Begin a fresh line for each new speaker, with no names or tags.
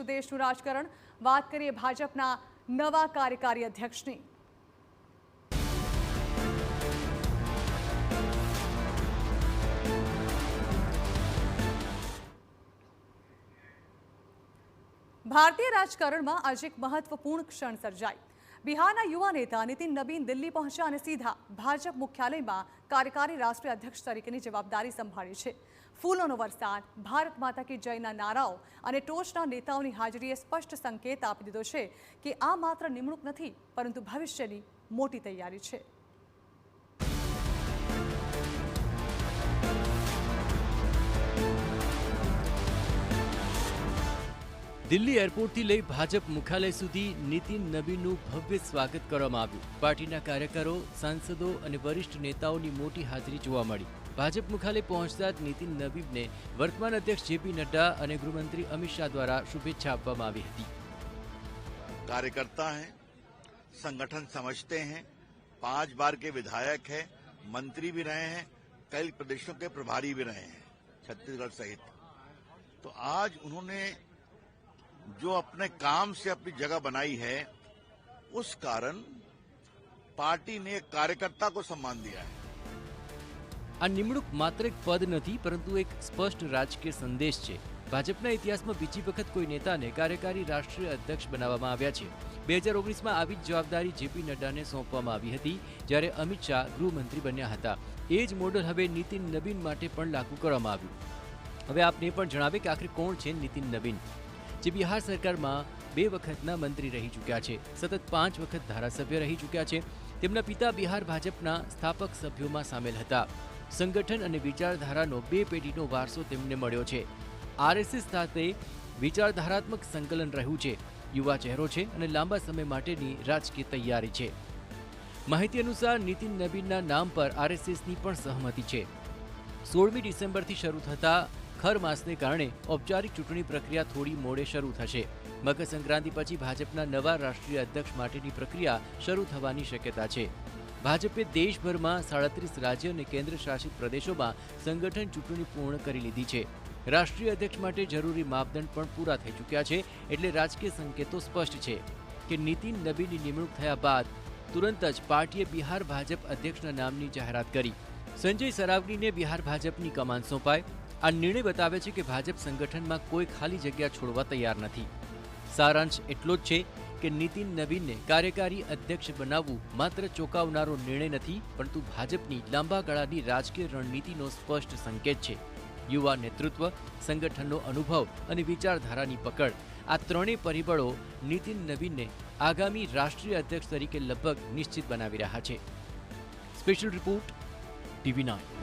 કરીશું દેશનું રાજકારણ. વાત કરીએ ભાજપના નવા કાર્યકારી અધ્યક્ષની. ભારતીય રાજકારણમાં આજે એક મહત્વપૂર્ણ ક્ષણ સર્જાઈ. બિહારના યુવા નેતા નીતિન નબીન દિલ્હી પહોંચ્યા અને સીધા ભાજપ મુખ્યાલયમાં કાર્યકારી રાષ્ટ્રીય અધ્યક્ષ તરીકેની જવાબદારી સંભાળી છે. ફૂલોનો વરસાદ, ભારત માતા કી જયના નારાઓ અને ટોચના નેતાઓની હાજરીએ સ્પષ્ટ સંકેત આપી દીધો છે કે આ માત્ર નિમણૂક નથી, પરંતુ ભવિષ્યની મોટી તૈયારી છે.
દિલ્હી એરપોર્ટથી લઈ ભાજપ મુખ્યાલય સુધી નીતિન નબીનનું ભવ્ય સ્વાગત કરવામાં આવ્યું. પાર્ટીના કાર્યકરો, સાંસદો અને વરિષ્ઠ નેતાઓની મોટી હાજરી જોવા મળી. ભાજપ મુખ્યાલય પહોંચતા જ નીતિન નબીનને વર્તમાન અધ્યક્ષ જેપી નડ્ડા અને ગૃહમંત્રી અમિત શાહ દ્વારા શુભેચ્છા આપવામાં આવી હતી.
कार्यकर्ता हैं, संगठन समझते हैं, 5 बार के विधायक हैं, मंत्री भी रहे हैं, कई प्रदेशों के प्रभारी भी रहे हैं छत्तीसगढ़ सहित. तो आज उन्होंने जो अपने काम से अपनी जगह बनाई है, उस कारण पार्टी ने एक कार्यकर्ता को सम्मान दिया है.
આ નિમણૂક માત્ર એક પદ નથી, પરંતુ એક સ્પષ્ટ રાજકીય સંદેશ છે. ભાજપના ઇતિહાસમાં બીજી વખત કોઈ નેતાને કાર્યકારી રાષ્ટ્રીય અધ્યક્ષ બનાવવામાં આવ્યા છે. 2019માં આવી જ જવાબદારી જેપી નડ્ડાને સોંપવામાં આવી હતી, જ્યારે અમિત શાહ ગૃહમંત્રી બન્યા હતા. એ જ મોડલ હવે નીતિન નબીન માટે પણ લાગુ કરવામાં આવ્યું. હવે આપને પણ જણાવે કે આખરે કોણ છે નીતિન નબીન, જે બિહાર સરકારમાં 2 વખતના મંત્રી રહી ચૂક્યા છે, સતત 5 વખત ધારાસભ્ય રહી ચૂક્યા છે. તેમના પિતા બિહાર ભાજપના સ્થાપક સભ્યોમાં સામેલ હતા. સંગઠન અને વિચારધારાનો 2 પેઢીનો વારસો તેમને મળ્યો છે. આરએસએસ સાથે વિચારધારાત્મક સંકલન રહ્યું છે. યુવા ચહેરો છે અને લાંબા સમય માટેની રાજકીય તૈયારી છે. માહિતી અનુસાર નીતિન નબીનના નામ પર આરએસએસની પણ સહમતિ છે. 16મી ડિસેમ્બરથી શરૂ થતા ખર માસને કારણે ઔપચારિક ચૂંટણી પ્રક્રિયા થોડી મોડે શરૂ થશે. મકર સંક્રાંતિ પછી ભાજપના નવા રાષ્ટ્રીય અધ્યક્ષ માટેની પ્રક્રિયા શરૂ થવાની શક્યતા છે. ભાજપે દેશભરમાં 37 રાજ્ય અને કેન્દ્ર શાસિત પ્રદેશોમાં સંગઠન ચૂંટણી પૂર્ણ કરી લીધી છે. રાષ્ટ્રીય અધ્યક્ષ માટે જરૂરી માપદંડ પણ પૂરા થઈ ચૂક્યા છે. એટલે રાજકીય સંકેતો સ્પષ્ટ છે કે નીતિન નબીનની નિમણૂક થયા બાદ તુરંત જ પાર્ટીએ બિહાર ભાજપ અધ્યક્ષના નામની જાહેરાત કરી. સંજય સરાવગીને બિહાર ભાજપની કમાન સોંપાય. આ નિર્ણય બતાવે છે કે ભાજપ સંગઠનમાં કોઈ ખાલી જગ્યા છોડવા તૈયાર નથી. સારાંશ એટલો જ છે કે નીતિન નબીનને કાર્યકારી અધ્યક્ષ બનાવવું માત્ર ચોંકાવનારો નિર્ણય નથી, પરંતુ ભાજપની લાંબા ગાળાની રાજકીય રણનીતિનો સ્પષ્ટ સંકેત છે. યુવા નેતૃત્વ, સંગઠનનો અનુભવ અને વિચારધારાની પકડ, આ ત્રણેય પરિબળો નીતિન નબીનને આગામી રાષ્ટ્રીય અધ્યક્ષ તરીકે લગભગ નિશ્ચિત બનાવી રહ્યા છે. Special report, TV9.